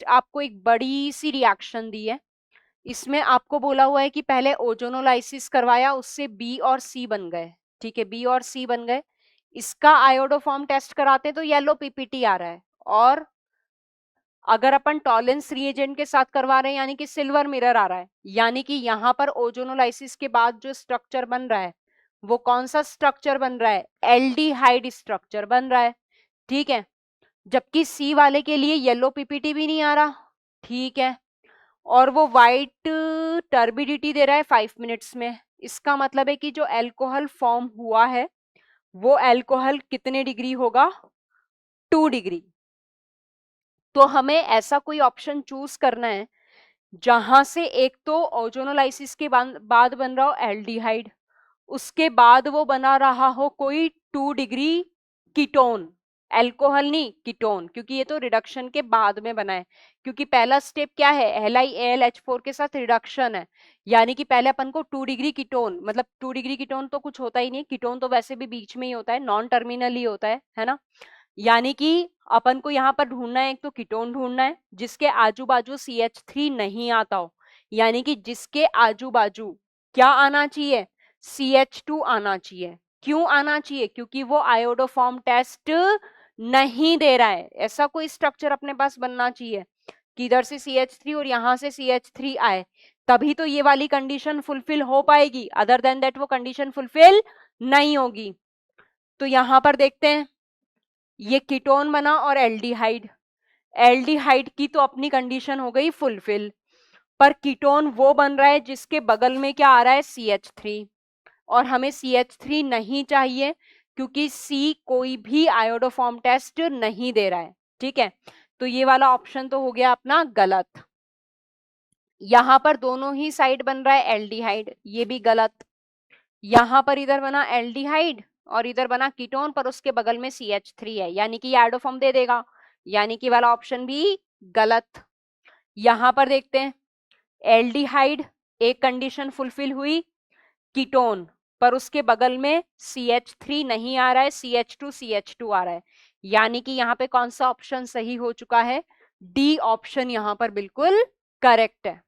Next आपको एक बड़ी सी रिएक्शन दी है, इसमें आपको बोला हुआ है कि पहले ओजोनोलाइसिस करवाया, उससे बी और सी बन गए, ठीक है, बी और सी बन गए। इसका आयोडोफॉर्म टेस्ट कराते तो येलो पीपीटी आ रहा है, और अगर अपन टॉलेंस रिएजेंट के साथ करवा रहे हैं यानी कि सिल्वर मिरर आ रहा है, यानी कि यहां पर ओजोनोलाइसिस के बाद जो स्ट्रक्चर बन रहा है वो कौन सा स्ट्रक्चर बन रहा है, एल्डिहाइड स्ट्रक्चर बन रहा है, ठीक है। जबकि सी वाले के लिए येलो पीपीटी भी नहीं आ रहा, ठीक है, और वो वाइट टर्बिडिटी दे रहा है 5 मिनट्स में। इसका मतलब है कि जो एल्कोहल फॉर्म हुआ है वो एल्कोहल कितने डिग्री होगा, 2 डिग्री। तो हमें ऐसा कोई ऑप्शन चूज करना है जहां से एक तो ओजोनोलाइसिस के बाद बन रहा हो एल्डिहाइड, उसके बाद वो बना रहा हो कोई 2 डिग्री कीटोन, एल्कोहल नहीं कीटोन, क्योंकि ये तो रिडक्शन के बाद में बना है। क्योंकि पहला स्टेप क्या है, LiAlH4 के साथ रिडक्शन है, यानी कि पहले अपन को 2 डिग्री कीटोन, मतलब 2 डिग्री कीटोन तो कुछ होता ही नहीं, कीटोन तो वैसे भी बीच में ही होता है, नॉन टर्मिनल ही होता है ना। यानी कि अपन को यहाँ पर ढूंढना है, एक तो कीटोन ढूंढना है जिसके आजू बाजू CH3 नहीं आता हो, यानी कि जिसके आजू बाजू क्या आना चाहिए, CH2 आना चाहिए। क्यों आना चाहिए, क्योंकि वो आयोडोफॉर्म टेस्ट नहीं दे रहा है। ऐसा कोई स्ट्रक्चर अपने पास बनना चाहिए कि इधर से CH3 और यहां से CH3 आए, तभी तो ये वाली कंडीशन फुलफिल हो पाएगी, अदर देन दैट वो कंडीशन फुलफिल नहीं होगी। तो यहां पर देखते हैं, ये कीटोन बना और एल्डिहाइड, एल्डिहाइड की तो अपनी कंडीशन हो गई फुलफिल, पर कीटोन वो बन रहा है जिसके बगल में क्या आ रहा है, CH3, और हमें CH3 नहीं चाहिए क्योंकि C कोई भी आयोडोफॉर्म टेस्ट नहीं दे रहा है, ठीक है। तो ये वाला ऑप्शन तो हो गया अपना गलत। यहां पर दोनों ही साइड बन रहा है एल्डिहाइड, ये भी गलत। यहां पर इधर बना एल्डिहाइड और इधर बना कीटोन, पर उसके बगल में CH3 है, यानी कि आयोडोफॉर्म दे देगा, यानी कि वाला ऑप्शन भी गलत। यहां पर देखते हैं, एल्डिहाइड एक कंडीशन फुलफिल हुई, कीटोन पर उसके बगल में CH3 नहीं आ रहा है, CH2 आ रहा है, यानी कि यहाँ पे कौन सा ऑप्शन सही हो चुका है, डी ऑप्शन यहाँ पर बिल्कुल करेक्ट है।